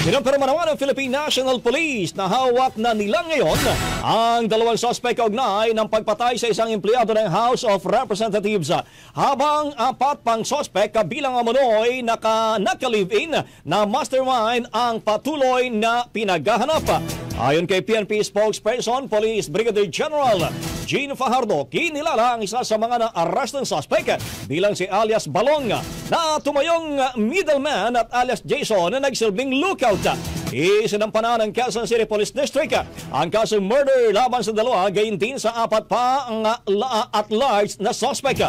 Kinumpirma naman ng Philippine National Police na hawak na nila ngayon ang dalawang suspect kaugnay ng pagpatay sa isang empleyado ng House of Representatives. Habang 4 pang suspect kabilang amunoy naka-live-in na mastermind ang patuloy na pinaghahanap. Ayon kay PNP spokesperson, Police Brigadier General Gene Fajardo, kinilala ang isa sa mga na-arrest ng suspect bilang si alias Balong na tumayong middleman at alias Jason na nagsilbing lookout. Isinampana ng Quezon City Police District ang kasong murder laban sa dalawa, gayon din sa 4 pa ang at large na suspect.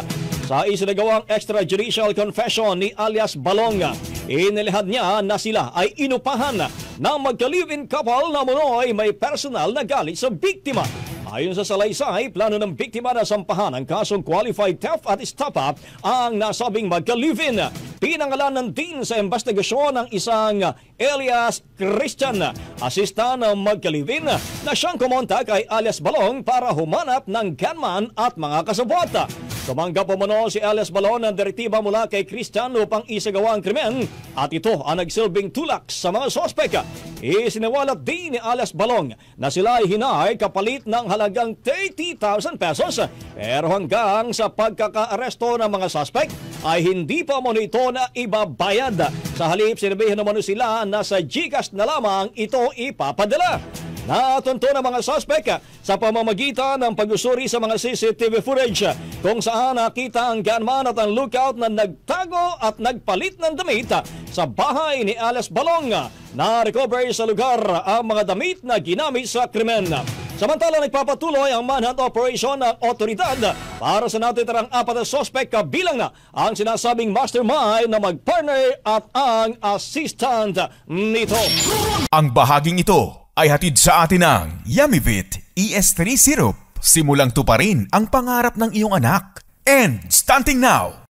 Sa isinagawang extrajudicial confession ni alias Balong, inilihad niya na sila ay inupahan ng magka-live-in couple na munoy may personal na galit sa biktima. Ayon sa salaysay, plano ng biktima na sampahan ang kasong qualified theft at estafa ang nasabing magka-live-in. Pinangalanan din sa investigasyon ng isang alias Christian, assistant ng magka-live-in na siyang kumontak kay alias Balong para humanap ng gunman at mga kasabwat. Tumanggap umano si alias Balong ng direktiba mula kay Christian upang isagawa ang krimen at ito ang nagsilbing tulak sa mga sospek. Isiniwalat din ni alias Balong na sila ay hinay kapalit ng halagang 30,000 pesos. Pero hanggang sa pagkaka-aresto ng mga suspect ay hindi pa mo ito na ibabayad. Sa halip, sinabihan naman sila na sa GCash na lamang ito ipapadala. Natunto ng mga suspect sa pamamagitan ng pag-usuri sa mga CCTV footage kung saan nakita ang gunman at ang lookout na nagtago at nagpalit ng damit sa bahay ni alias Balong. Na-recover sa lugar ang mga damit na ginamit sa krimen. Samantala, nagpapatuloy ang manhunt operation ng otoridad para sa natitirang 4 na suspect kabilang na ang sinasabing mastermind na mag-partner at ang assistant nito. Ang bahaging ito ay hatid sa atin ng Yummy-Vit ES3 Syrup. Simulang tuparin ang pangarap ng iyong anak. And stunting now!